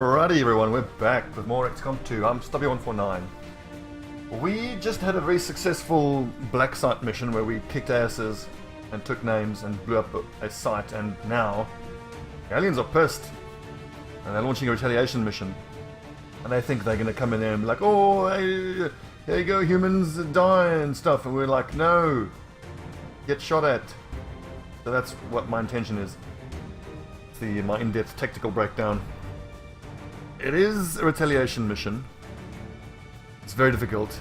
Alrighty everyone, we're back with more XCOM2. I'm Stubby149. We just had a very successful black site mission where we kicked asses and took names and blew up a site, and now the aliens are pissed and they're launching a retaliation mission. And they think they're going to come in there and be like, oh, hey, there you go, humans die and stuff. And we're like, no, get shot at. So that's what my intention is. See my in-depth tactical breakdown. It is a retaliation mission. It's very difficult.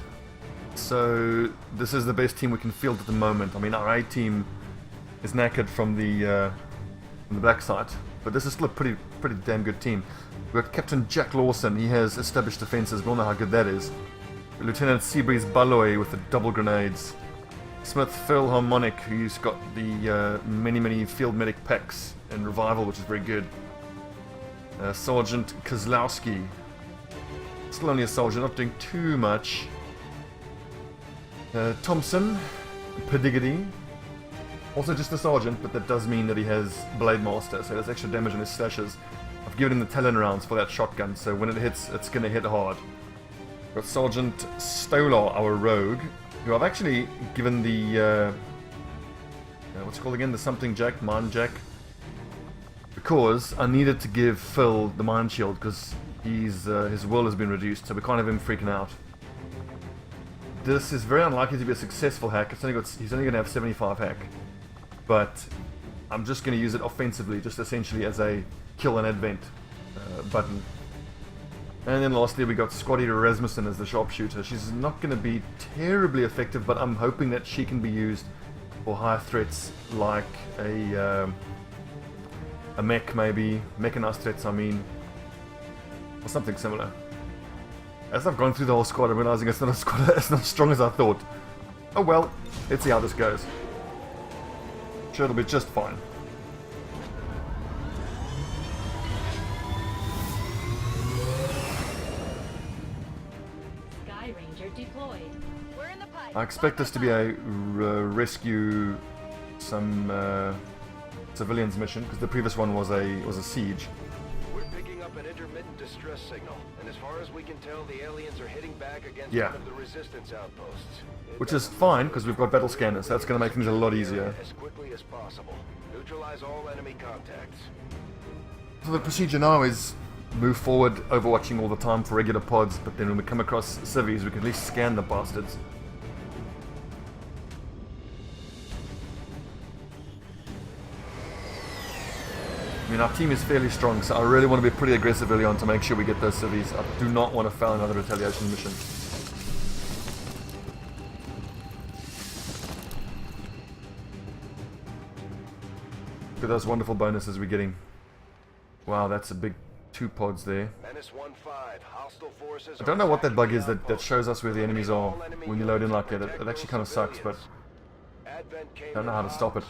So this is the best team we can field at the moment. I mean, our A team is knackered from the black site, but this is still a pretty damn good team. We've got Captain Jack Lawson. He has established defenses. We all know how good that is. Lieutenant Seabreeze Baloy with the double grenades. Smith Philharmonic, who's got the many field medic packs and revival, which is very good. Sergeant Kozlowski, still only a soldier, not doing too much. Thompson, Pediggity, also just a sergeant, but that does mean that he has Blade Master, so there's extra damage on his slashes. I've given him the Talon rounds for that shotgun, so when it hits, it's going to hit hard. Got Sergeant Stolar, our rogue, who I've actually given the, what's it called again, the something jack, mine jack. Because I needed to give Phil the mine shield because his will has been reduced, so we can't have him freaking out. This is very unlikely to be a successful hack. He's only going to have 75 hack, but I'm just going to use it offensively, just essentially as a kill and advent button. And then lastly we got Squatty Rasmussen as the sharpshooter. She's not going to be terribly effective, but I'm hoping that she can be used for higher threats like a mech, maybe mechanized threats, I mean, or something similar. As I've gone through the whole squad, I'm realizing it's not a squad as not as strong as I thought. Oh well, let's see how this goes. I'm sure it'll be just fine. Sky Ranger deployed. We're in the pipe. I expect this to be a rescue some civilians mission, because the previous one was a siege. We're picking up an intermittent distress signal, and as far as we can tell, the aliens are hitting back against one of the resistance outposts. Which is fine, because we've got battle scanners, so that's going to make things a lot easier. As quickly as possible. Neutralize all enemy contacts. So the procedure now is move forward, overwatching all the time for regular pods, but then when we come across civvies, we can at least scan the bastards. I mean, our team is fairly strong, so I really want to be pretty aggressive early on to make sure we get those civvies. I do not want to fail another retaliation mission. Look at those wonderful bonuses we're getting. Wow, that's a big 2 pods there. I don't know what that bug is that shows us where the enemies are when you load in like that. It actually kind of sucks, but I don't know how to stop it.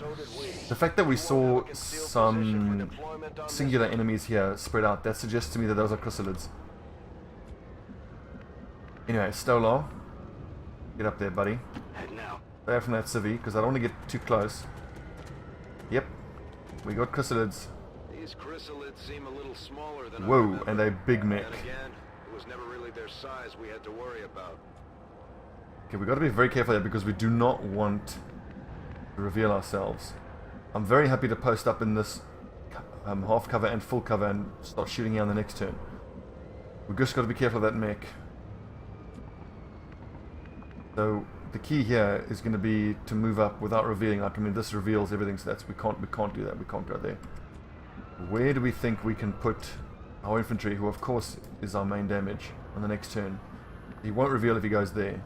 The fact that we saw some singular enemies here spread out, that suggests to me that those are chrysalids. Anyway, Stolar, get up there, buddy. Stay away from that civvy, because I don't want to get too close. Yep, we got chrysalids. These chrysalids seem a little smaller than whoa, and a big mech. Again, it was never really their size we had to worry about. Okay, we got to be very careful here because we do not want to reveal ourselves. I'm very happy to post up in this half cover and full cover and start shooting here on the next turn. We just got to be careful of that mech. So the key here is going to be to move up without revealing. Like, I mean, this reveals everything, so that's we can't do that. We can't go there. Where do we think we can put our infantry, who of course is our main damage, on the next turn? He won't reveal if he goes there.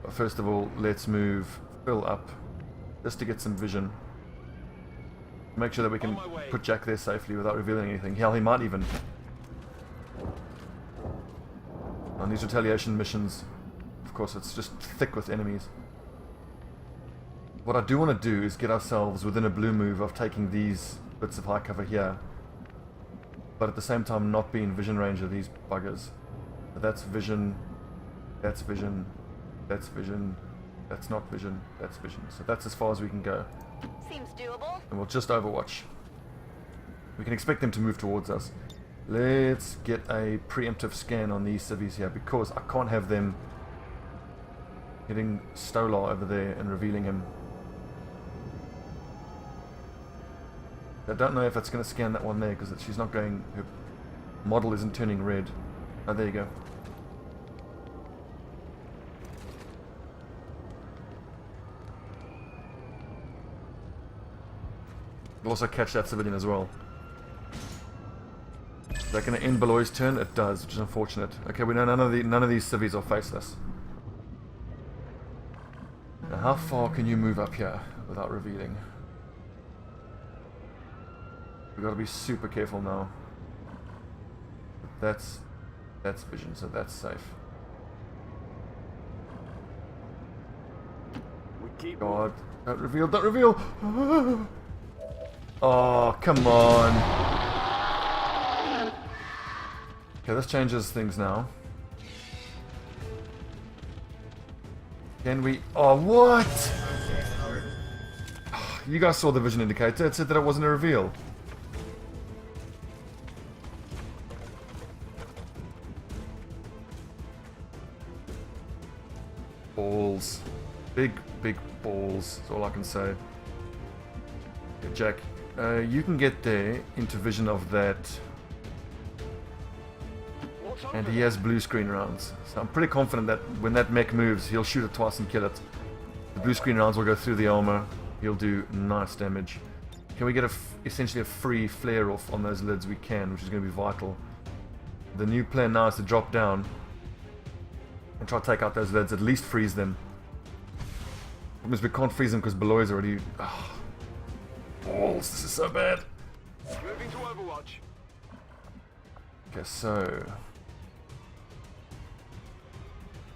But first of all, let's move Phil up, just to get some vision. Make sure that we can put Jack there safely without revealing anything. Hell, he might even. On these retaliation missions, of course, it's just thick with enemies. What I do want to do is get ourselves within a blue move of taking these bits of high cover here, but at the same time not be in vision range of these buggers. So that's vision, that's vision, that's vision, that's not vision, that's vision. So that's as far as we can go. Seems doable. And we'll just overwatch. We can expect them to move towards us. Let's get a preemptive scan on these civvies here, because I can't have them hitting Stolar over there and revealing him. I don't know if it's going to scan that one there, because she's not going... Her model isn't turning red. Oh, there you go. We'll also catch that civilian as well. Is that going to end Beloy's turn? It does, which is unfortunate. Okay, we know none of these civvies are faceless. Now, how far can you move up here without revealing? We've got to be super careful now. That's vision, so that's safe. God, don't reveal, don't reveal! Oh, come on. Okay, this changes things now. Can we... Oh, what? You guys saw the vision indicator. It said that it wasn't a reveal. Balls. Big, big balls. That's all I can say. Okay, Jack, you can get there into vision of that. And he has blue screen rounds. So I'm pretty confident that when that mech moves, he'll shoot it twice and kill it. The blue screen rounds will go through the armor. He'll do nice damage. Can we get essentially a free flare off on those lids? We can, which is going to be vital. The new plan now is to drop down and try to take out those lids, at least freeze them. Problem is we can't freeze them because Beloy's already... Oh, balls, this is so bad. Moving to Overwatch. Okay, so...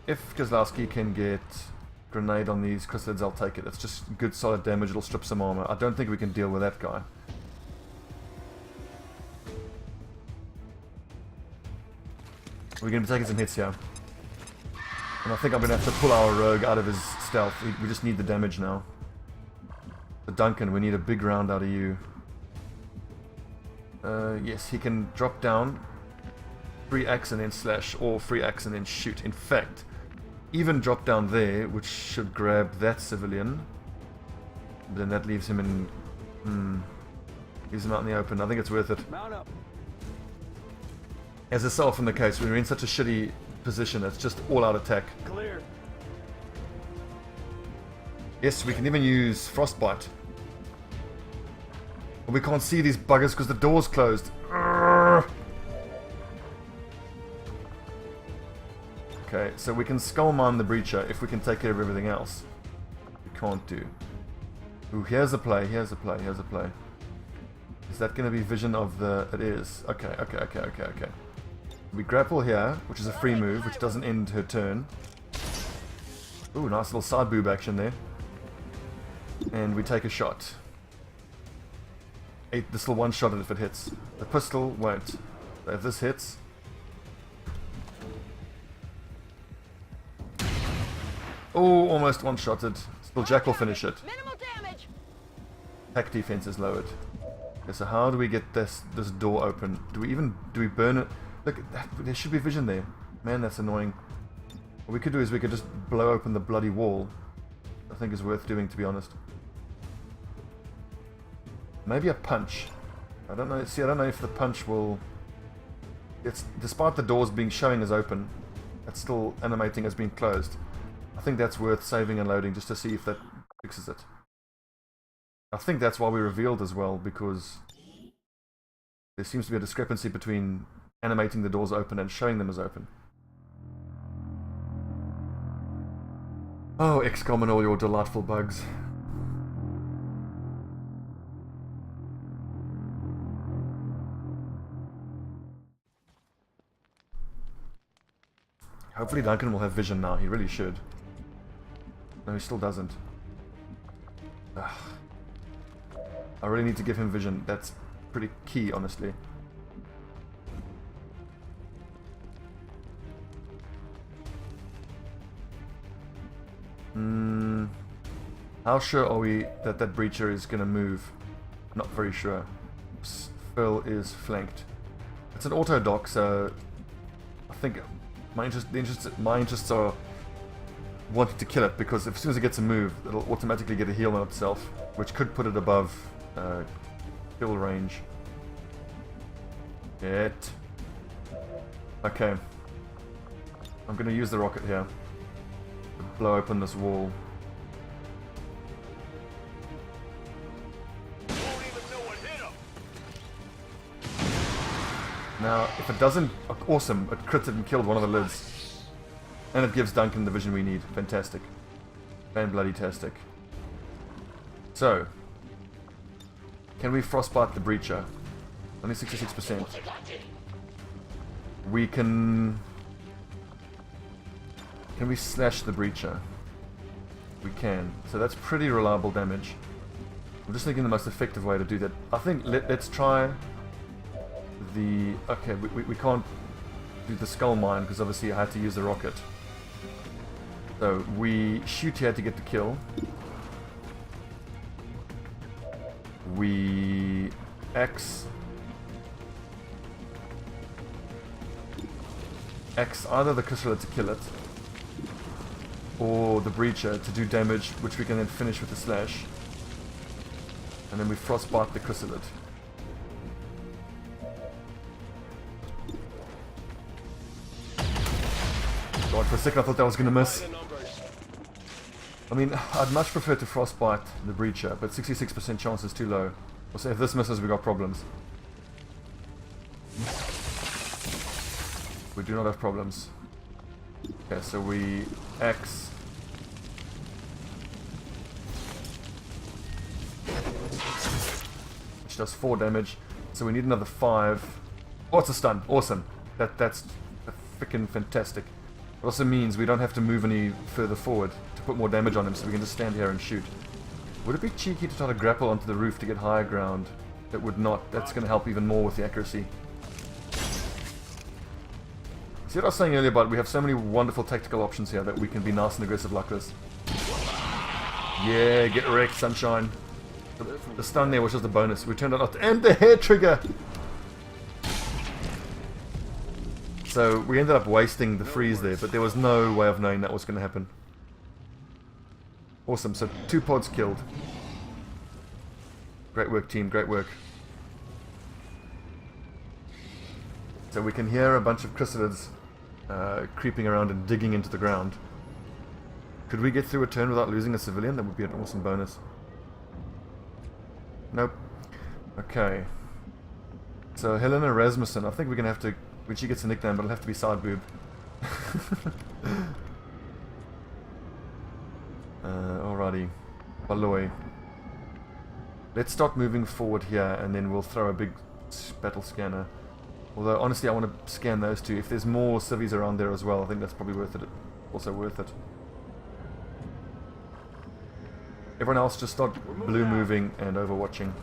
If Kozlowski can get grenade on these chrysalids, I'll take it. It's just good solid damage, it'll strip some armor. I don't think we can deal with that guy. We're going to be taking some hits here. And I think I'm going to have to pull our rogue out of his stealth. We just need the damage now. But Duncan, we need a big round out of you. Yes, he can drop down, free axe and then slash, or free axe and then shoot. In fact, even drop down there, which should grab that civilian. Then that leaves him in... leaves him out in the open. I think it's worth it. Mount up. As is so often the case, when we're in such a shitty position, it's just all-out attack. Clear. Yes, we can even use Frostbite. But we can't see these buggers because the door's closed. Urgh. Okay, so we can skull mine the breacher if we can take care of everything else. We can't do. Ooh, here's a play, here's a play, here's a play. Is that going to be vision of the... It is. Okay. We grapple here, which is a free move, which doesn't end her turn. Ooh, nice little side boob action there. And we take a shot. This will one-shot it if it hits. The pistol won't. So if this hits... Oh, almost one-shotted. Still, Jack will finish it. Minimal damage. Attack defense is lowered. Okay, so how do we get this door open? Do we burn it? Look, there should be vision there. Man, that's annoying. What we could do is we could just blow open the bloody wall. I think is worth doing, to be honest. Maybe a punch. I don't know. See, I don't know if the punch will... It's despite the doors being showing as open, it's still animating as being closed. I think that's worth saving and loading just to see if that fixes it. I think that's why we revealed as well, because there seems to be a discrepancy between animating the doors open and showing them as open. Oh, XCOM and all your delightful bugs. Hopefully Duncan will have vision now, he really should. No, he still doesn't. Ugh. I really need to give him vision, that's pretty key, honestly. How sure are we that that breacher is going to move? Not very sure. Phil is flanked. It's an auto dock, so I think my interests are wanting to kill it, because as soon as it gets a move, it'll automatically get a heal on itself, which could put it above kill range. Okay. I'm gonna use the rocket here to blow open this wall. Now, if it doesn't, awesome, it critted and killed one of the lids. And it gives Duncan the vision we need. Fantastic. Fan-bloody-tastic. So, can we frostbite the breacher? Only 66%. We can... Can we slash the breacher? We can. So that's pretty reliable damage. I'm just thinking the most effective way to do that. I think let's try the... Okay, we can't do the skull mine because obviously I had to use the rocket. So we shoot here to get the kill. We X either the chrysalid to kill it, or the breacher to do damage, which we can then finish with the slash. And then we frostbite the chrysalid. God, for a second I thought that was going to miss. I mean, I'd much prefer to frostbite the breacher, but 66% chance is too low. Also, if this misses, we got problems. We do not have problems. Okay, so we X. Which does 4 damage. So we need another 5. Oh, it's a stun. Awesome. That's freaking fantastic. It also means we don't have to move any further forward to put more damage on him, so we can just stand here and shoot. Would it be cheeky to try to grapple onto the roof to get higher ground? It would not. That's going to help even more with the accuracy. See what I was saying earlier about we have so many wonderful tactical options here that we can be nice and aggressive like this. Yeah, get wrecked, sunshine. The stun there was just a bonus. We turned out and the hair trigger! So we ended up wasting the freeze there, but there was no way of knowing that was going to happen. Awesome, so 2 pods killed. Great work, team, great work. So we can hear a bunch of chrysalids creeping around and digging into the ground. Could we get through a turn without losing a civilian? That would be an awesome bonus. Nope. Okay. So Helena Rasmussen, I think we're going to have to... When she gets a nickname, but it'll have to be side boob. Alrighty. Baloy. Let's start moving forward here, and then we'll throw a big battle scanner. Although, honestly, I want to scan those two. If there's more civvies around there as well, I think that's probably worth it. Also worth it. Everyone else just start blue moving and overwatching.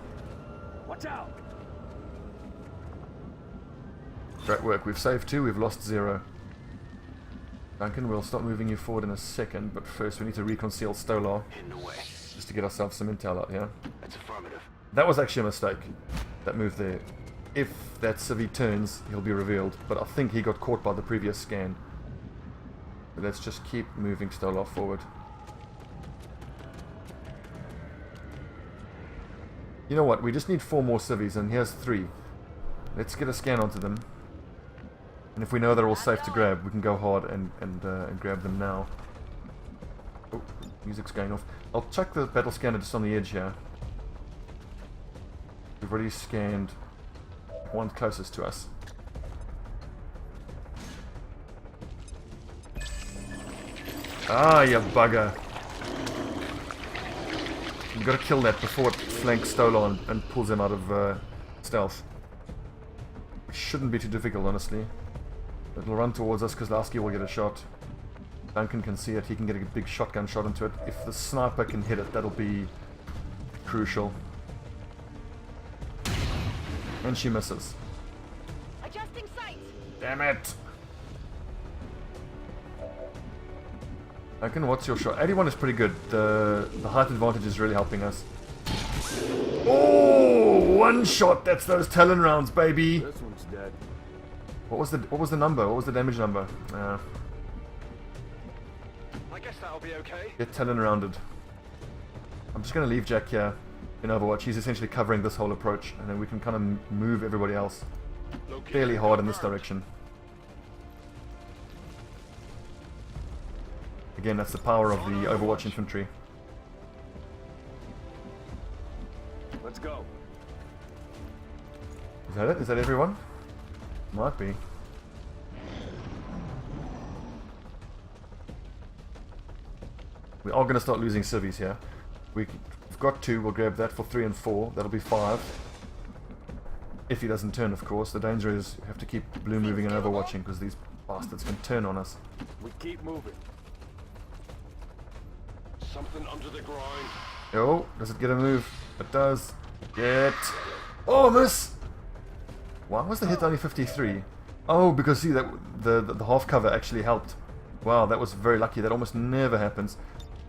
Watch out! Great work. We've saved 2, we've lost 0. Duncan, we'll start moving you forward in a second, but first we need to reconceal Stolar. In the way. Just to get ourselves some intel out here. That's affirmative. That was actually a mistake, that move there. If that civvy turns, he'll be revealed, but I think he got caught by the previous scan. But let's just keep moving Stolar forward. You know what, we just need 4 more civvies, and here's 3. Let's get a scan onto them. And if we know they're all safe to grab, we can go hard and grab them now. Oh, music's going off. I'll chuck the battle scanner just on the edge here. We've already scanned one closest to us. Ah, you bugger. We've got to kill that before it flanks Stolar and pulls him out of stealth. Which shouldn't be too difficult, honestly. It'll run towards us because Lasky will get a shot. Duncan can see it, he can get a big shotgun shot into it. If the sniper can hit it, that'll be crucial. And she misses. Adjusting sights. Damn it! Duncan, what's your shot? 81 is pretty good. The height advantage is really helping us. Oh, one shot. That's those Talon rounds, baby. This one's dead. What was the number? What was the damage number? I guess that'll be okay. Get Talon rounded. I'm just going to leave Jack here in Overwatch. He's essentially covering this whole approach, and then we can kind of move everybody else fairly hard in this direction. Again, that's the power of the Overwatch infantry. Let's go. Is that it? Is that everyone? Might be. We are going to start losing civvies here. We've got 2, we'll grab that for 3 and 4. That'll be 5. If he doesn't turn, of course. The danger is you have to keep blue moving and overwatching because these bastards can turn on us. We keep moving. Something under the grind. Oh, does it get a move? It does. Get. Oh, miss! Why was the hit only 53? Oh, because see that the half cover actually helped. Wow, that was very lucky. That almost never happens.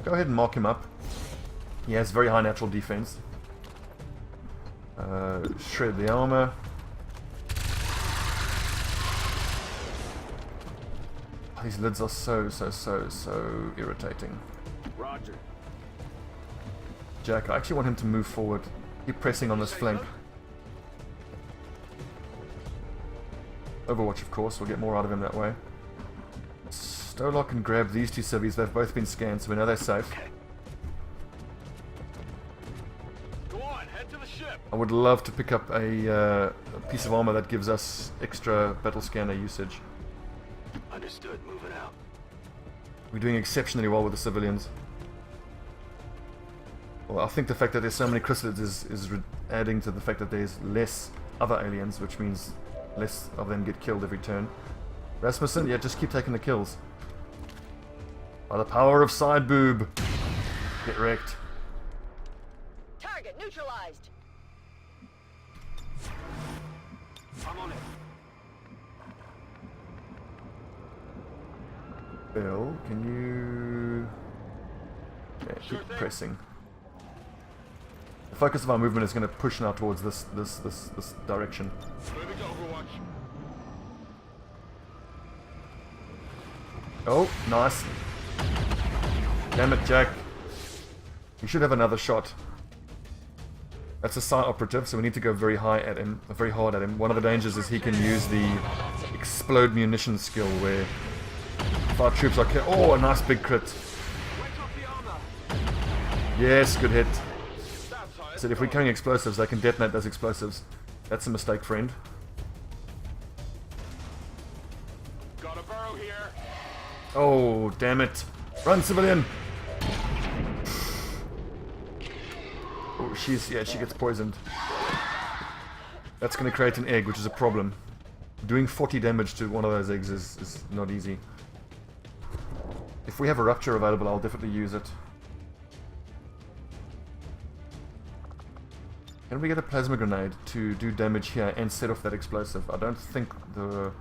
Go ahead and mark him up. He has very high natural defense. Shred the armor. These lids are so irritating. Roger. Jack, I actually want him to move forward. Keep pressing on this flank. Overwatch, of course. We'll get more out of him that way. Stolar can grab these 2 civvies. They've both been scanned, so we know they're safe. Go on, head to the ship. I would love to pick up a piece of armor that gives us extra battle scanner usage. Understood. Moving out. We're doing exceptionally well with the civilians. Well, I think the fact that there's so many chrysalids is adding to the fact that there's less other aliens, which means less of them get killed every turn. Rasmussen, yeah, just keep taking the kills. By the power of side boob. Get wrecked. Target neutralized. I'm on it. Bill, can you... Yeah, keep pressing. The focus of our movement is going to push now towards this direction. Moving to Overwatch. Oh, nice. Damn it, Jack. You should have another shot. That's a site operative, so we need to go very high at him, very hard at him. One of the dangers is he can use the explode munitions skill where if our troops are oh, a nice big crit. Yes, good hit. So if we're carrying explosives, they can detonate those explosives. That's a mistake, friend. Got a burrow here. Oh, damn it. Run, civilian! Oh, she gets poisoned. That's going to create an egg, which is a problem. Doing 40 damage to one of those eggs is not easy. If we have a rupture available, I'll definitely use it. Can we get a plasma grenade to do damage here and set off that explosive? I don't think the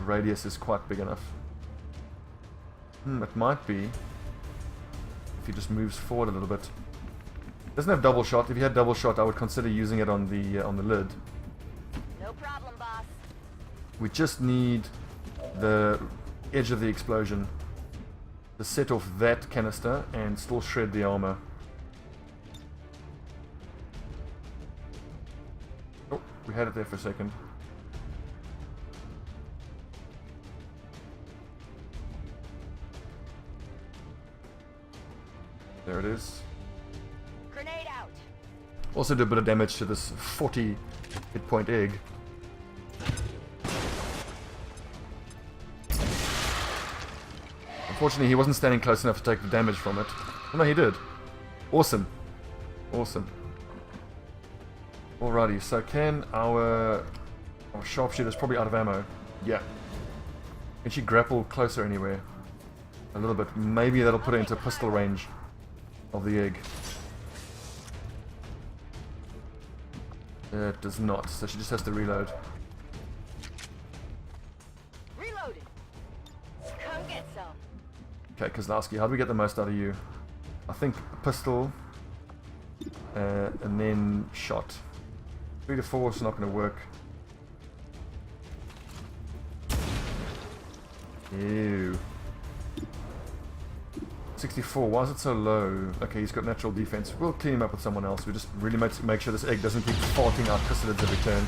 radius is quite big enough. It might be. If he just moves forward a little bit. Doesn't have double shot. If he had double shot, I would consider using it on the lid. No problem, boss. We just need the edge of the explosion to set off that canister and still shred the armor. Oh, we had it there for a second. There it is. Grenade out. Also do a bit of damage to this 40 hit point egg. Unfortunately, he wasn't standing close enough to take the damage from it. Oh, no, he did. Awesome. Awesome. Alrighty, so can our sharpshooter's probably out of ammo. Yeah. Can she grapple closer anywhere? A little bit. Maybe that'll put her into pistol range of the egg. It does not, so she just has to reload. Reloading. Come get some. Okay, Kozlowski, how do we get the most out of you? I think a pistol And then shot. 3 to 4 is not going to work. Ew. 64, why is it so low? Okay, he's got natural defense. We'll clean him up with someone else. We just really make sure this egg doesn't keep farting out chrysalids every turn.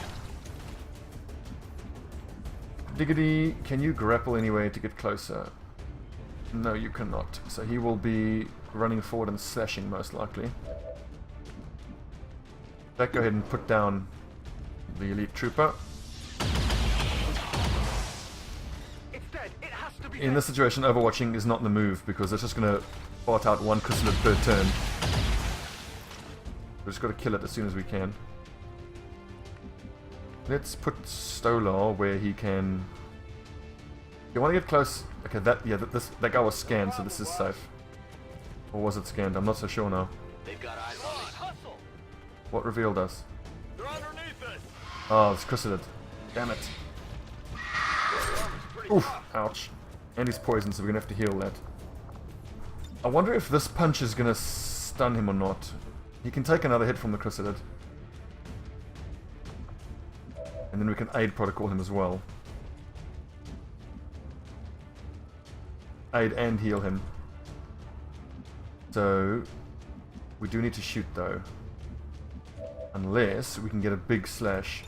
Diggity, can you grapple anyway to get closer? No, you cannot. So he will be running forward and slashing most likely. Go ahead and put down the elite trooper. In this situation, overwatching is not the move because it's just going to fart out one chrysalid per turn. We've just got to kill it as soon as we can. Let's put Stolar where he can. You want to get close? Okay, that guy was scanned, so this is safe. Or was it scanned? I'm not so sure now. They've got eyes on us. What revealed us? They're underneath us. Oh, it's chrysalid. Damn it. Oof, ouch. And he's poisoned, so we're gonna have to heal that. I wonder if this punch is gonna stun him or not. He can take another hit from the chrysalid. And then we can aid protocol him as well. Aid and heal him. So we do need to shoot though. Unless we can get a big slash.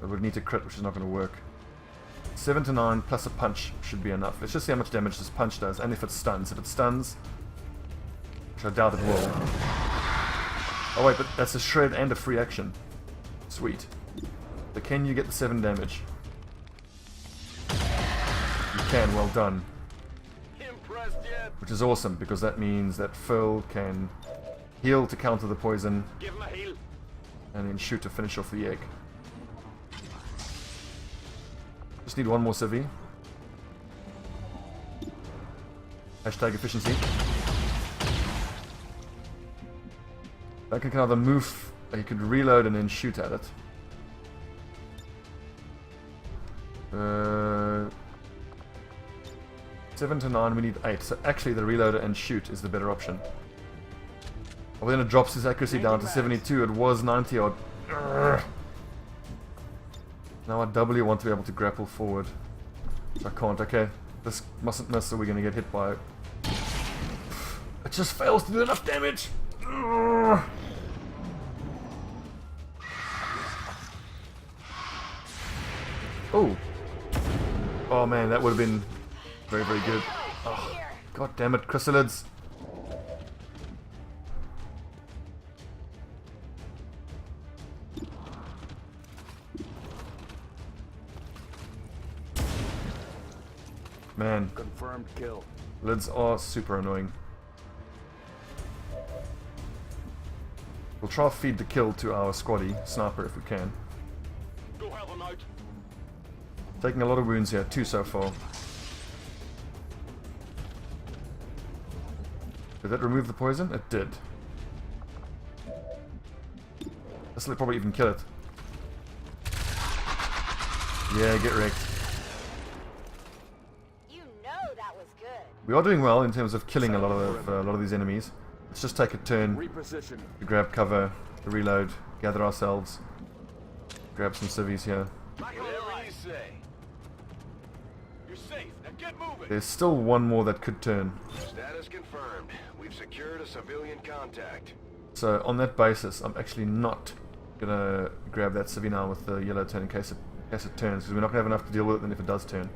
But we'd need to crit, which is not going to work. 7 to 9 plus a punch should be enough. Let's just see how much damage this punch does, and if it stuns. If it stuns, which I doubt it will. Oh wait, but that's a shred and a free action. Sweet. So can you get the 7 damage? You can, well done. Impressed yet? Which is awesome, because that means that Phil can heal to counter the poison, Give him a heal. and then shoot to finish off the egg. Just need one more civvy. Hashtag efficiency. That can either move, he could reload and then shoot at it. 7 to 9, we need 8. So actually the reloader and shoot is the better option. Well, then it drops his accuracy down to 72. It was 90 odd. Urgh. Now I doubly want to be able to grapple forward. I can't. Okay, this mustn't miss, or we're going to get hit by it. It just fails to do enough damage. Urgh. Oh. Oh man, that would have been very, very good. Oh, God damn it, chrysalids. Man, Confirmed kill. lids are super annoying. We'll try to feed the kill to our squaddy sniper if we can. Go help him out. Taking a lot of wounds here, 2 so far. Did that remove the poison? It did. This will probably even kill it. Yeah, get wrecked. You know that was good. We are doing well in terms of killing a lot of these enemies. Let's just take a turn Reposition. to grab cover, to reload, gather ourselves, grab some civvies here. Whatever you say. You're safe. Now get moving. There's still one more that could turn. Status confirmed. We've secured a civilian contact. So on that basis, I'm actually not gonna grab that civvy now with the yellow turn in case it turns, because we're not gonna have enough to deal with it. Then if it does turn,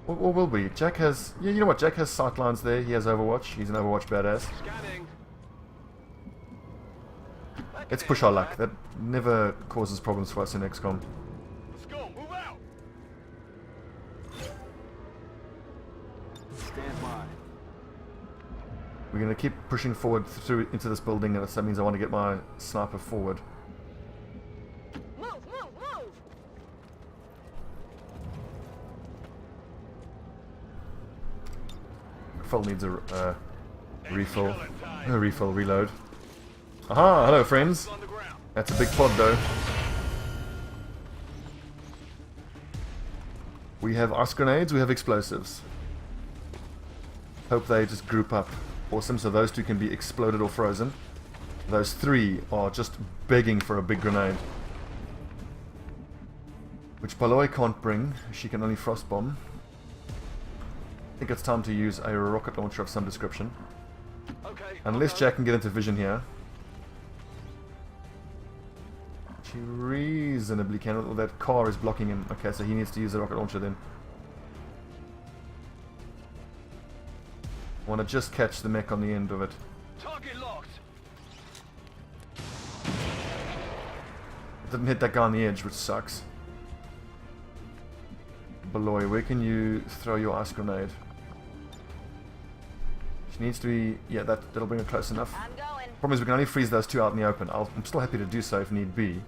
or will we? Jack has, yeah, you know what? Jack has sightlines there. He has Overwatch. He's an Overwatch badass. Scanning. Let's push our luck. That never causes problems for us in XCOM. Let's go. Move out. Stand by. We're gonna keep pushing forward through into this building, and that means I want to get my sniper forward. Move, move, move! Phil needs a refill. Refill, reload. Aha! Hello, friends. On the ground. That's a big pod, though. We have ice grenades, we have explosives. Hope they just group up Awesome, so those two can be exploded or frozen. Those three are just begging for a big grenade. Which Paloi can't bring, she can only frost bomb. I think it's time to use a rocket launcher of some description. Okay. Unless Jack can get into vision here. She reasonably can, or that car is blocking him. Okay, so he needs to use the rocket launcher then. I want to just catch the mech on the end of it. Target locked. It didn't hit that guy on the edge, which sucks. Beloy, where can you throw your ice grenade? She needs to be... yeah, that'll bring her close enough. I'm going. Problem is we can only freeze those two out in the open. I'm still happy to do so if need be.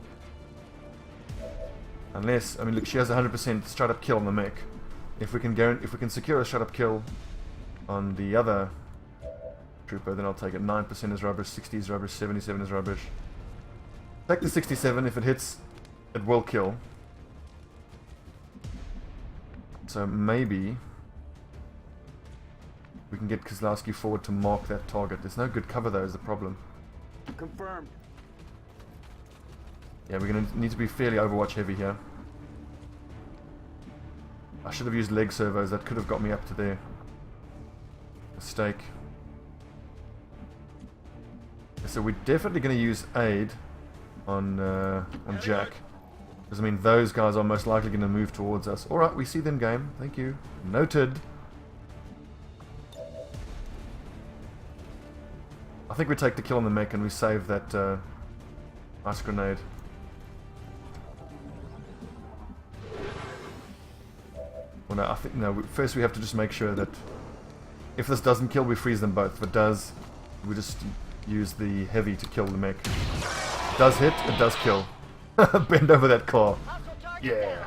Unless, I mean, look, she has 100% straight up kill on the mech. If we can secure a straight up kill on the other trooper, then I'll take it. 9% is rubbish, 60 is rubbish, 77 is rubbish. Take the 67. If it hits, it will kill. So maybe we can get Kozlowski forward to mark that target. There's no good cover though, is the problem. Confirmed. Yeah, we're going to need to be fairly Overwatch heavy here. I should have used leg servos. That could have got me up to there. Mistake. So we're definitely going to use aid on Jack. Because, I mean, those guys are most likely going to move towards us. Alright, we see them, game. Thank you. Noted. I think we take the kill on the mech and we save that ice grenade. Well, no, I think, no, first we have to just make sure that if this doesn't kill, we freeze them both. If it does, we just use the heavy to kill the mech. It does hit, it does kill. Bend over that car. Yeah.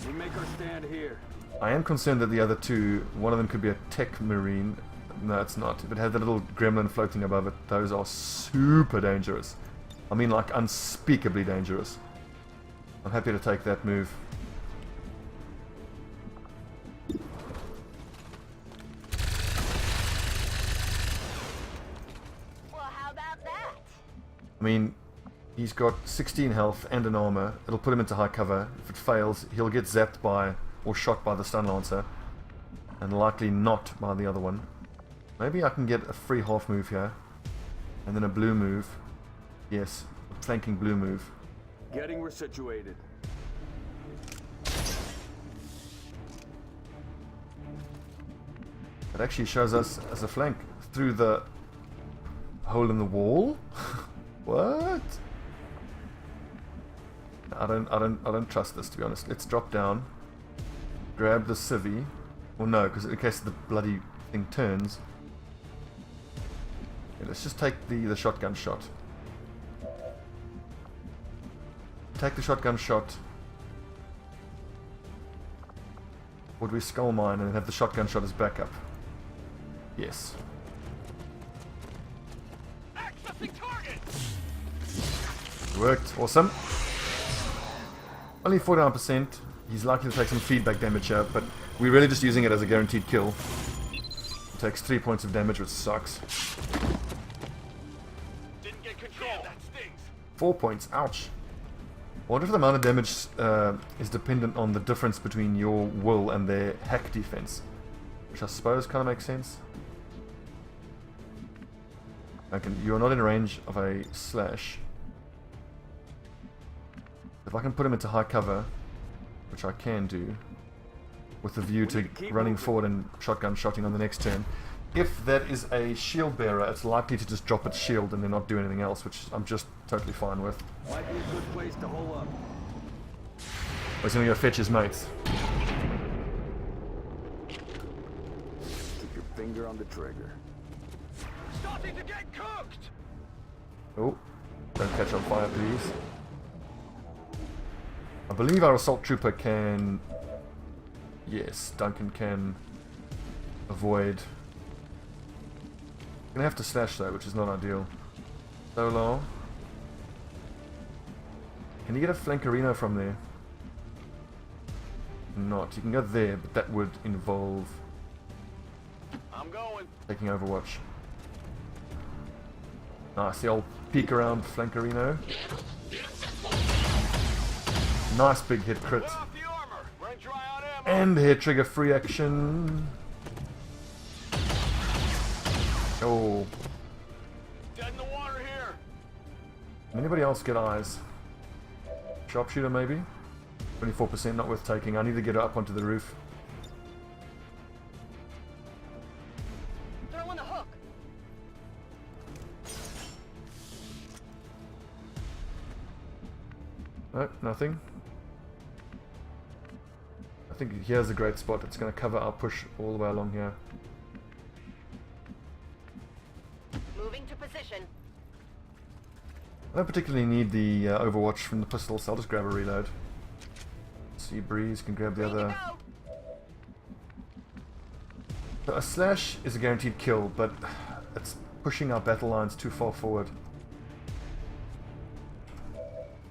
We make her stand here. I am concerned that the other two, one of them could be a tech marine. No, it's not. If it had the little gremlin floating above it, those are super dangerous. I mean, like, unspeakably dangerous. I'm happy to take that move. Well, how about that? I mean, he's got 16 health and an armor. It'll put him into high cover. If it fails, he'll get zapped by or shot by the stun lancer, and likely not by the other one. Maybe I can get a free half move here, and then a blue move. Yes, a flanking blue move. Getting resituated. It actually shows us as a flank through the hole in the wall. What? I don't trust this, to be honest. Let's drop down, grab the civvy. Well, no, because in case the bloody thing turns. Yeah, let's just take the shotgun shot. Take the shotgun shot. Or do we skull mine and have the shotgun shot as backup? Yes. Accessing target. Worked. Awesome. Only 49%. He's likely to take some feedback damage here, but we're really just using it as a guaranteed kill. He takes 3 points of damage, which sucks. Didn't get control. That stings. 4 points. Ouch. I wonder if the amount of damage is dependent on the difference between your will and their hack defense. Which I suppose kind of makes sense. Okay, you're not in range of a slash. If I can put him into high cover, which I can do, with a view to running forward and shotgun shotting on the next turn. If that is a shield bearer, it's likely to just drop its shield and then not do anything else, which I'm just totally fine with. Might be a good place to hole up. He's gonna go fetch his mates. Keep your finger on the trigger. Starting to get cooked. Oh, don't catch on fire, please. I believe our assault trooper can... Yes, Duncan can avoid... Gonna have to slash though, which is not ideal. Solar. Can you get a flankerino from there? Not. You can go there, but that would involve... I'm going. Taking Overwatch. Nice, the old peek around flankerino. Nice big hit crit. Put off the armor. Run dry on ammo. And hair trigger free action. Oh. Dead in the water here. Anybody else get eyes? Sharpshooter maybe? 24% not worth taking. I need to get up onto the roof. Throw in the hook. No, nothing. I think here's a great spot. It's going to cover our push all the way along here. Moving to position. I don't particularly need the Overwatch from the pistol, so I'll just grab a reload. See, Breeze can grab the Ready to other. go. So a slash is a guaranteed kill, but it's pushing our battle lines too far forward.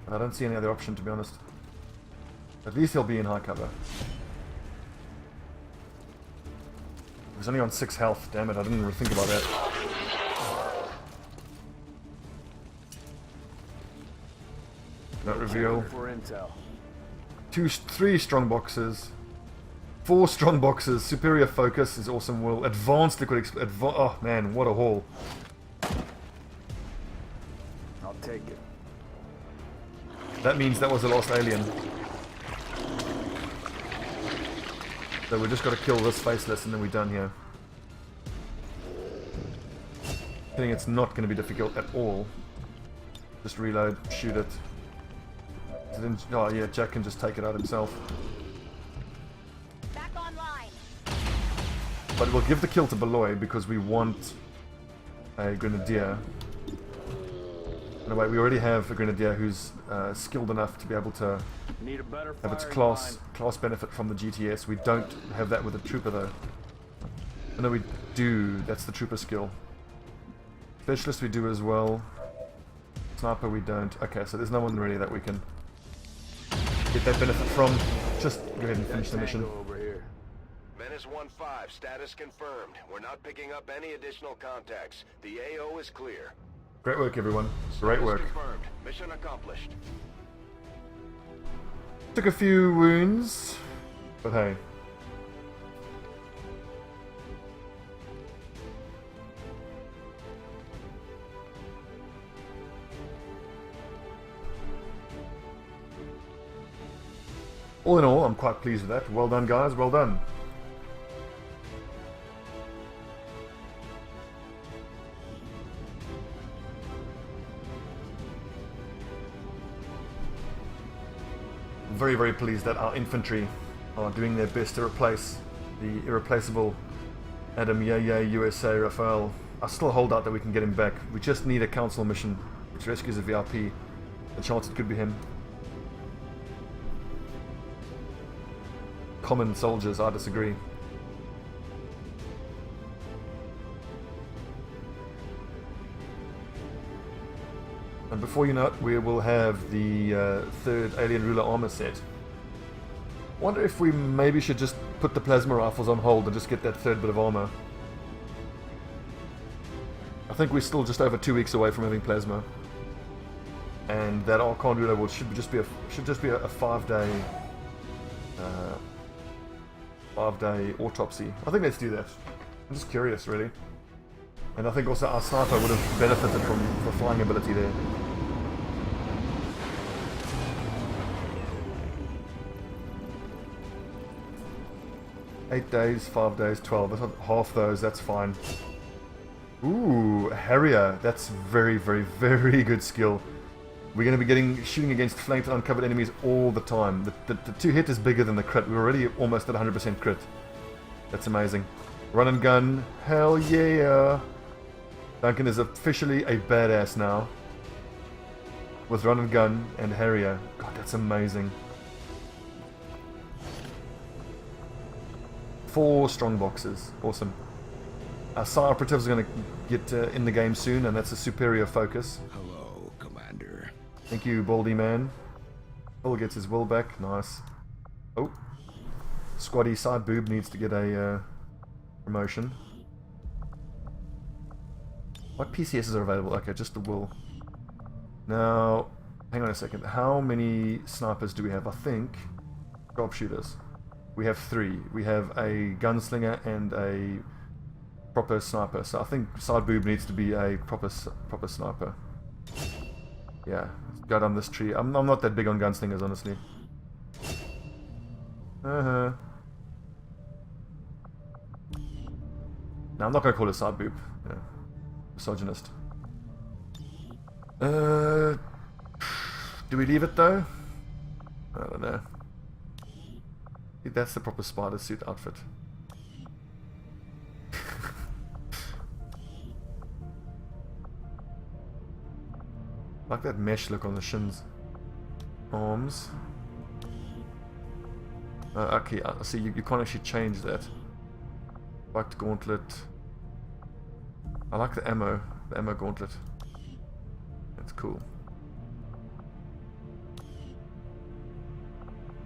And I don't see any other option, to be honest. At least he'll be in high cover. He's only on 6 health, damn it, I didn't really think about that. Not reveal. For intel. 3 strong boxes. 4 strong boxes. Superior focus is awesome. Will advanced liquid oh man, what a haul. I'll take it. That means that was the last alien. So we just got to kill this faceless and then we're done here. I think it's not going to be difficult at all. Just reload, shoot it. Oh yeah, Jack can just take it out himself. Back online. But we'll give the kill to Beloy because we want a Grenadier. In a way, we already have a Grenadier who's skilled enough to be able to Need a better have its firing class benefit from the GTS. We don't have that with the Trooper though. No, we do. That's the Trooper skill. Specialist we do as well. Sniper we don't. Okay, so there's no one really that we can get that benefit from. Just go ahead and finish the mission. Tango over here. Menace 1-5, status confirmed. We're not picking up any additional contacts. The AO is clear. Great work, everyone. Great Status work. confirmed. Mission accomplished. Took a few wounds, but hey. All in all, I'm quite pleased with that. Well done, guys. Well done. Very, very pleased that our infantry are doing their best to replace the irreplaceable Adam USA Rafael. I still hold out that we can get him back. We just need a council mission which rescues a VIP. The chance it could be him. Common soldiers, I disagree. And before you know it, we will have the 3rd Alien Ruler armor set. Wonder if we maybe should just put the plasma rifles on hold and just get that 3rd bit of armor. I think we're still just over 2 weeks away from having plasma. And that Archon Ruler should just be a 5-day 5-day autopsy. I think let's do that. I'm just curious, really. And I think also our sniper would have benefited from the flying ability there. Eight days, 5 days, 12. That's not half those, that's fine. Ooh, Harrier. That's very, very, very good skill. We're going to be shooting against flanked and uncovered enemies all the time. The 2-hit is bigger than the crit. We're already almost at 100% crit. That's amazing. Run and gun. Hell yeah. Duncan is officially a badass now. With run and gun and Harrier. God, that's amazing. 4 strong boxes. Awesome. Our Psi operatives are going to get in the game soon, and that's a superior focus. Hello, Commander. Thank you, Baldy Man. Will gets his will back. Nice. Oh. Squaddy side boob needs to get a promotion. What PCSs are available? Okay, just the wool. Now, hang on a second. How many snipers do we have? I think sharpshooters. We have 3. We have a gunslinger and a proper sniper. So I think side boob needs to be a proper sniper. Yeah, let's go down this tree. I'm not that big on gunslingers, honestly. No, I'm not gonna call it side boob. Yeah. Misogynist. Do we leave it though? I don't know. I think that's the proper spider suit outfit. Like that mesh look on the shins. Arms. Okay, I see you can't actually change that. Spiked gauntlet. I like the ammo gauntlet. That's cool.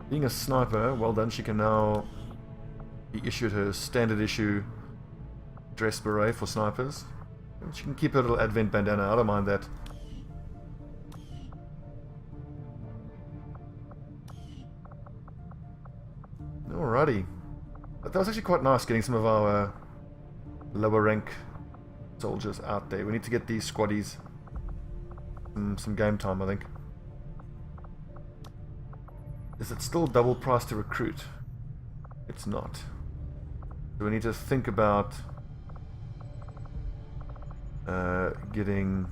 Being a sniper, well done, she can now be issued her standard issue dress beret for snipers. She can keep her little advent bandana, I don't mind that. Alrighty. But that was actually quite nice getting some of our lower rank soldiers out there. We need to get these squaddies some game time, I think. Is it still double price to recruit? It's not. So we need to think about getting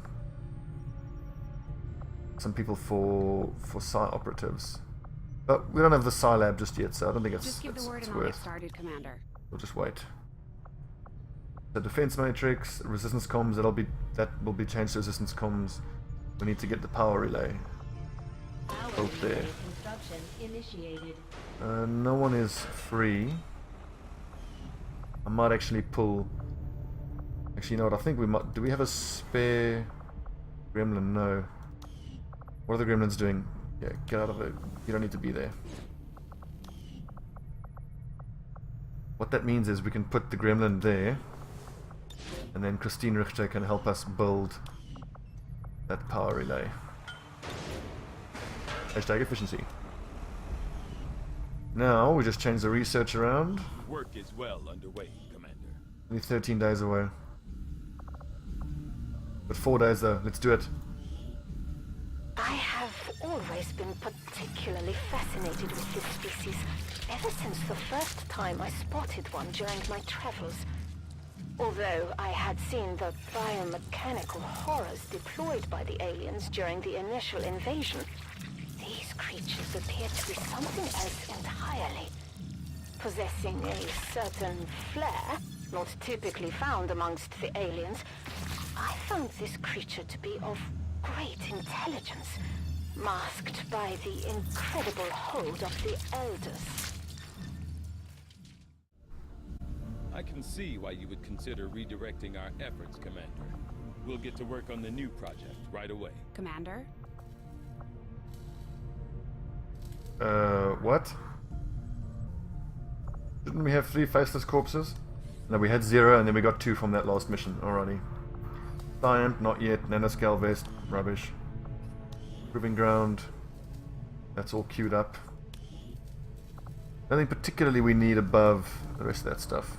some people for Psi operatives. But we don't have the Psi lab just yet, so I don't think it's, just give the word it's and I'll get worth. started, Commander. We'll just wait. The defense matrix, resistance comms, that will be changed to resistance comms. We need to get the power relay built there. No one is free. I might actually pull. Actually, you know what? I think we might. Do we have a spare gremlin? No. What are the gremlins doing? Yeah, get out of it. You don't need to be there. What that means is we can put the gremlin there, and then Christine Richter can help us build that power relay. Hashtag efficiency. Now we just change the research around. Work is well underway, Commander. Only 13 days away. But 4 days though. Let's do it. I have always been particularly fascinated with this species, ever since the first time I spotted one during my travels. Although I had seen the biomechanical horrors deployed by the aliens during the initial invasion, these creatures appear to be something else entirely. Possessing a certain flair, not typically found amongst the aliens, I found this creature to be of great intelligence, masked by the incredible hold of the Elders. I can see why you would consider redirecting our efforts, Commander. We'll get to work on the new project right away. Commander? What? Didn't we have 3 faceless corpses? No, we had 0 and then we got 2 from that last mission. Alrighty. Diamond, not yet. Nanoscale vest, rubbish. Proving ground. That's all queued up. Nothing particularly we need above the rest of that stuff.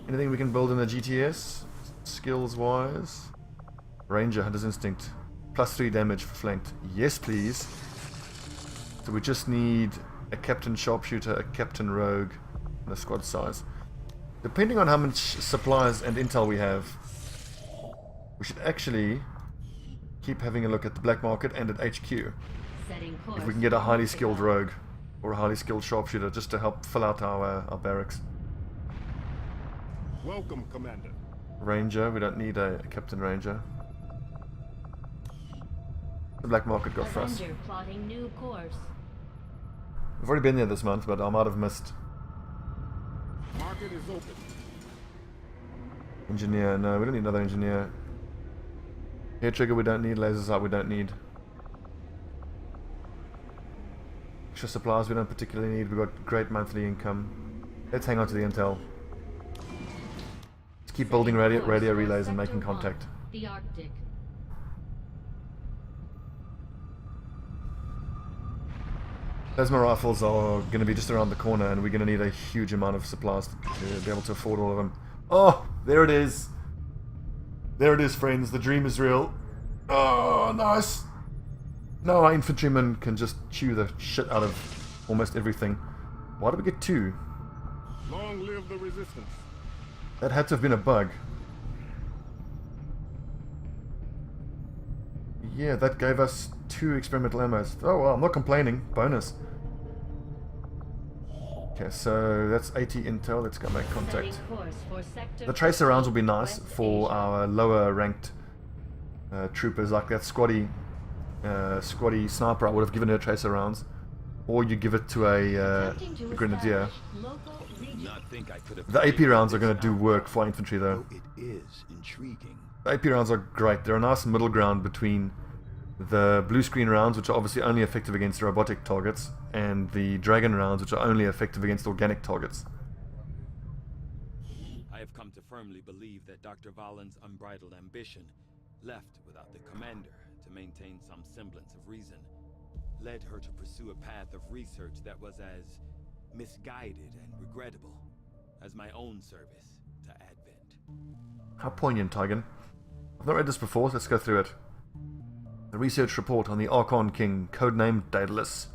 Anything we can build in the GTS? Skills wise? Ranger, Hunter's Instinct. +3 damage for flanked. Yes, please. So we just need a Captain Sharpshooter, a Captain Rogue, and a squad size. Depending on how much supplies and intel we have, we should actually keep having a look at the black market and at HQ. If we can get a highly skilled rogue or a highly skilled sharpshooter just to help fill out our barracks. Welcome, Commander. Ranger, we don't need a Captain Ranger. The black market got for us. Plotting new course. We've already been there this month, but I might have missed. Market is open. Engineer, no, we don't need another engineer. Hair trigger we don't need, laser sight we don't need. Extra supplies we don't particularly need, we've got great monthly income. Let's hang on to the intel. Keep building radio relays and making contact. The Arctic. Plasma rifles are going to be just around the corner, and we're going to need a huge amount of supplies to be able to afford all of them. Oh, there it is. There it is, friends. The dream is real. Oh, nice. No, our infantrymen can just chew the shit out of almost everything. Why did we get 2? Long live the resistance. That had to have been a bug. Yeah, that gave us 2 experimental ammos. Oh well, I'm not complaining. Bonus. Okay, so that's 80 intel. Let's go make contact. The tracer rounds will be nice for our lower ranked troopers, like that squaddy sniper. I would have given her tracer rounds, or you give it to a grenadier. The AP rounds are going to do work for infantry though. It is intriguing. The AP rounds are great. They're a nice middle ground between the blue screen rounds, which are obviously only effective against robotic targets, and the dragon rounds, which are only effective against organic targets. I have come to firmly believe that Dr. Valen's unbridled ambition, left without the commander to maintain some semblance of reason, led her to pursue a path of research that was as misguided and regrettable as my own service to Advent. How poignant, Tigan. I've not read this before, so let's go through it. The research report on the Archon King, codenamed Daedalus.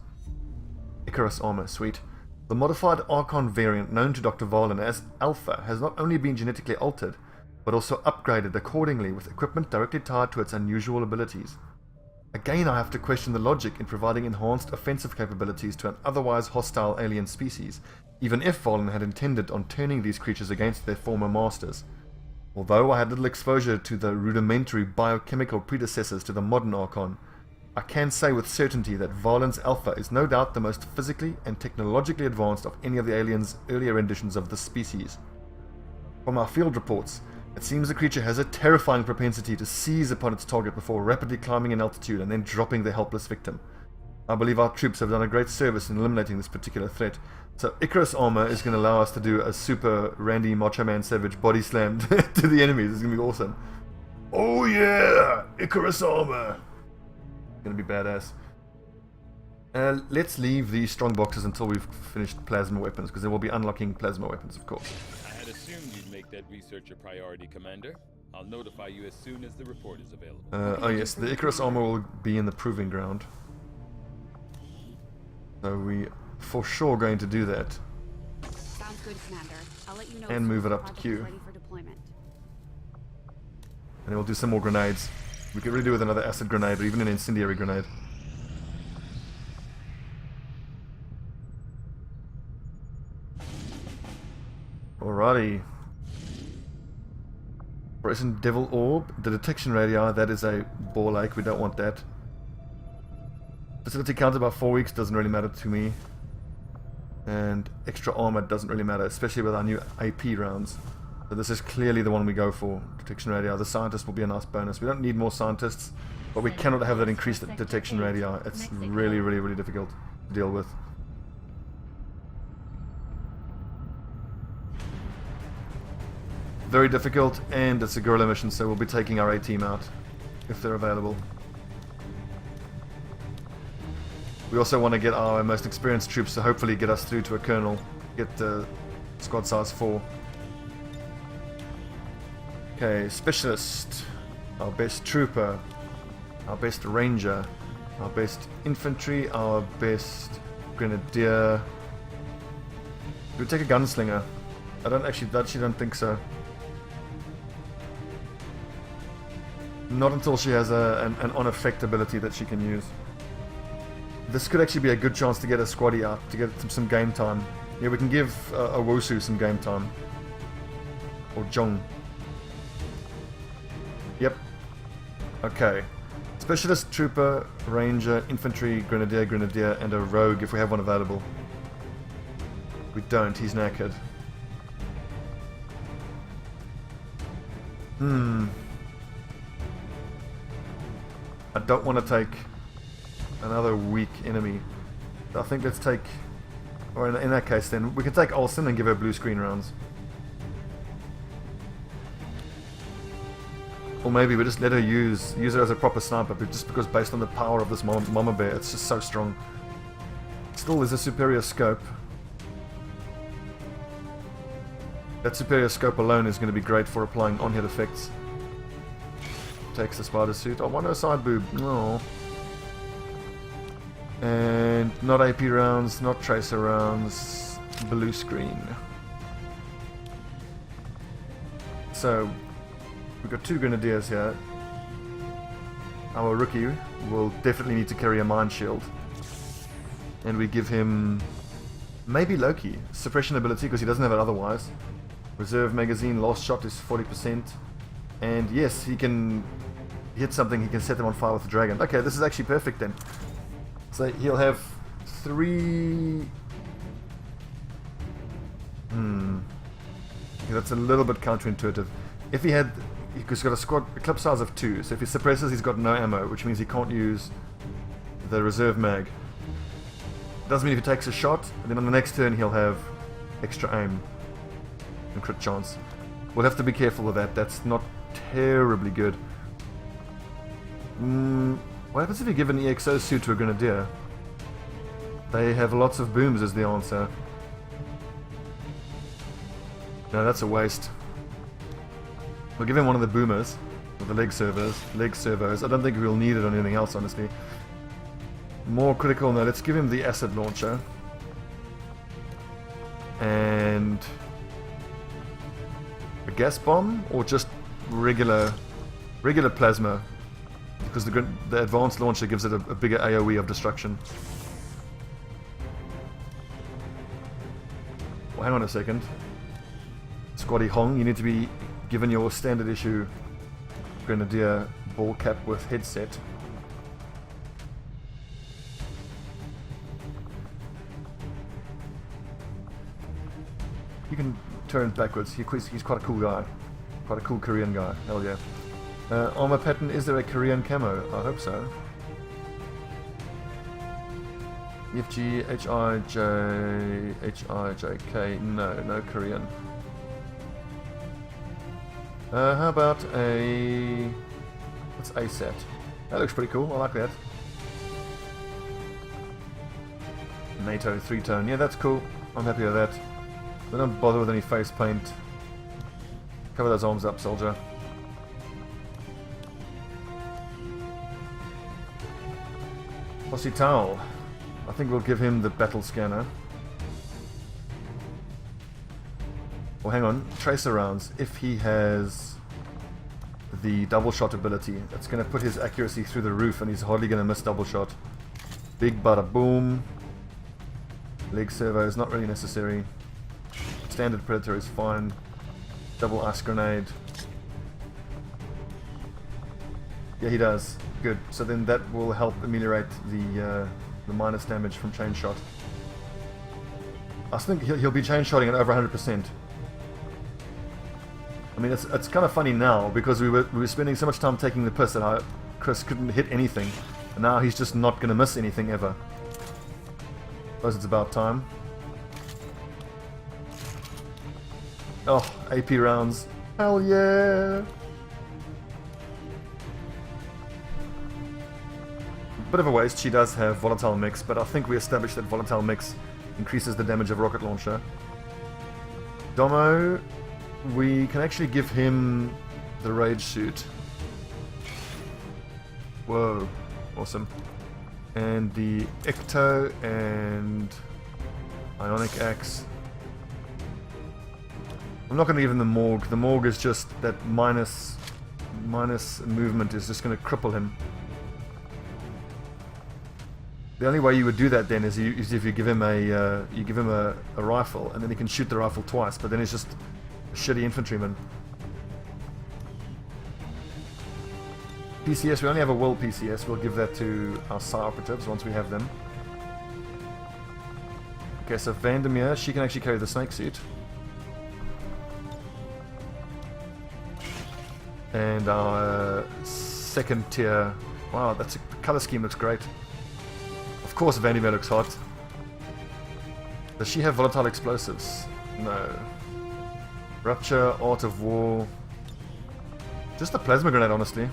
Icarus armor, sweet. The modified Archon variant known to Dr. Valen as Alpha has not only been genetically altered, but also upgraded accordingly with equipment directly tied to its unusual abilities. Again, I have to question the logic in providing enhanced offensive capabilities to an otherwise hostile alien species, even if Valen had intended on turning these creatures against their former masters. Although I had little exposure to the rudimentary biochemical predecessors to the modern Archon, I can say with certainty that Valen's Alpha is no doubt the most physically and technologically advanced of any of the aliens' earlier renditions of this species. From our field reports, it seems the creature has a terrifying propensity to seize upon its target before rapidly climbing in altitude and then dropping the helpless victim. I believe our troops have done a great service in eliminating this particular threat, so Icarus armor is going to allow us to do a super Randy Macho Man Savage body slam to the enemies. It's going to be awesome. Oh yeah! Icarus armor! It's going to be badass. Let's leave these strong boxes until we've finished plasma weapons, because then we'll be unlocking plasma weapons, of course. I had assumed you'd make that research a priority, Commander. I'll notify you as soon as the report is available. Oh yes, the Icarus armor will be in the proving ground. So we for sure going to do that. Sounds good, Commander. I'll let you know and move it up to Q. ready for deployment. And then we'll do some more grenades. We could really do with another acid grenade or even an incendiary grenade. Alrighty. Frozen Devil Orb. The detection radii, that is a ball ache. We don't want that. Facility counted by 4 weeks doesn't really matter to me. And extra armor doesn't really matter, especially with our new AP rounds. So this is clearly the one we go for. Detection radii. The scientist will be a nice bonus. We don't need more scientists, but we cannot have that increased detection radii. It's really, really, really difficult to deal with. Very difficult, and it's a guerrilla mission, so we'll be taking our A-team out if they're available. We also want to get our most experienced troops to hopefully get us through to a colonel, get squad size 4. Okay, specialist, our best trooper, our best ranger, our best infantry, our best grenadier. Do we take a gunslinger? I actually don't think so. Not until she has an on-effect ability that she can use. This could actually be a good chance to get a squaddy out, to get some game time. Yeah, we can give a Wosu some game time. Or Jong. Yep. Okay. Specialist, trooper, ranger, infantry, grenadier, and a rogue if we have one available. We don't, he's knackered. I don't want to take another weak enemy. I think let's take, or in that case then, we can take Olsen and give her blue screen rounds. Or maybe we just let her use her as a proper sniper, but just because based on the power of this mama bear, it's just so strong. Still, there's a superior scope. That superior scope alone is going to be great for applying on-hit effects. Takes the spider suit. Oh, 1 side boob. No. And not AP rounds, not tracer rounds. Blue screen. So, we've got 2 grenadiers here. Our rookie will definitely need to carry a mine shield. And we give him maybe Loki. Suppression ability, because he doesn't have it otherwise. Reserve magazine, last shot is 40%. And yes, he can hit something, he can set them on fire with the dragon. Okay, this is actually perfect then. So he'll have 3... Okay, that's a little bit counterintuitive. If he had... He's got a clip size of 2, so if he suppresses, he's got no ammo, which means he can't use the reserve mag. Doesn't mean if he takes a shot, and then on the next turn he'll have extra aim and crit chance. We'll have to be careful with that. That's not terribly good. What happens if you give an EXO suit to a grenadier? They have lots of booms is the answer. No, that's a waste. We'll give him one of the boomers with the leg servos. I don't think we'll need it on anything else, honestly. More critical, no, let's give him the acid launcher. And a gas bomb, or just regular plasma, because the advanced launcher gives it a bigger AoE of destruction. Well, hang on a second. Squatty Hong, you need to be given your standard issue Grenadier ball cap with headset. You can turn backwards. He's quite a cool guy. Quite a cool Korean guy. Hell yeah. Armor pattern, is there a Korean camo? I hope so. EFG, HIJ, HIJK. No Korean. How about a... What's A set? That looks pretty cool. I like that. NATO 3-tone. Yeah, that's cool. I'm happy with that. But don't bother with any face paint. Cover those arms up, soldier. Posse Towel. I think we'll give him the battle scanner. Well, hang on. Tracer rounds. If he has the double shot ability, that's going to put his accuracy through the roof and he's hardly going to miss double shot. Big bada boom. Leg servo is not really necessary. Standard Predator is fine. Double ice grenade. Yeah, he does. Good. So then that will help ameliorate the minus damage from chain shot. I think he'll be chain shotting at over 100%. I mean, it's kind of funny now because we were spending so much time taking the piss that Chris couldn't hit anything, and now he's just not going to miss anything ever. Suppose it's about time. Oh, AP rounds. Hell yeah! Bit of a waste, she does have volatile mix, but I think we established that volatile mix increases the damage of rocket launcher. Domo, we can actually give him the rage suit. Whoa, awesome. And the Ecto and Ionic Axe. I'm not going to give him the Morgue. The Morgue is just that minus movement is just going to cripple him. The only way you would do that then is if you give him a rifle, and then he can shoot the rifle twice, but then he's just a shitty infantryman. PCS, we only have a Will PCS. We'll give that to our Psi operatives once we have them. Okay, so Vandermeer, she can actually carry the snake suit. And our second tier, wow, the color scheme looks great. Of course Vandermeer looks hot. Does she have volatile explosives? No. Rupture, Art of War. Just a plasma grenade, honestly.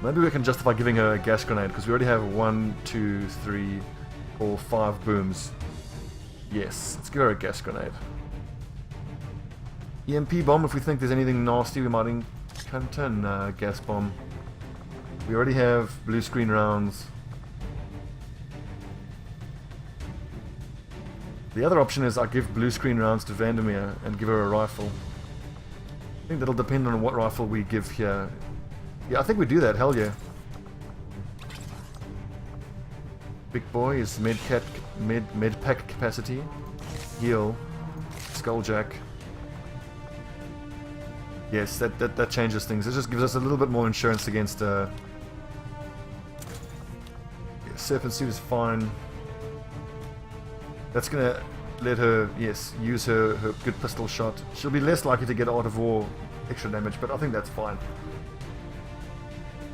Maybe we can justify giving her a gas grenade, because we already have 1, 2, 3, 4, 5 booms. Yes, let's give her a gas grenade. EMP bomb, if we think there's anything nasty, we might turn gas bomb. We already have blue screen rounds. The other option is I give blue screen rounds to Vandermeer and give her a rifle. I think that'll depend on what rifle we give here. Yeah, I think we do that, hell yeah. Big boy is med pack capacity. Heal. Skulljack. Yes, that changes things. It just gives us a little bit more insurance against Serpent Suit is fine. That's gonna let her, yes, use her good pistol shot. She'll be less likely to get Art of War extra damage, but I think that's fine.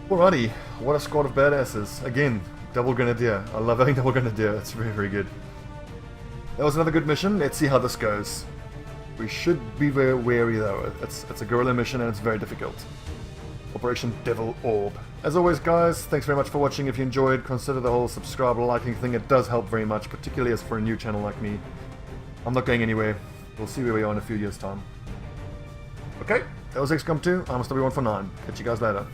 Alrighty, what a squad of badasses. Again, double grenadier. I love having double grenadier. It's very, very good. That was another good mission. Let's see how this goes. We should be very wary though. It's a guerrilla mission and it's very difficult. Operation Devil Orb. As always, guys, thanks very much for watching. If you enjoyed, consider the whole subscribe or liking thing. It does help very much, particularly as for a new channel like me. I'm not going anywhere. We'll see where we are in a few years' time. Okay, that was XCOM 2. I'm SW149. Catch you guys later.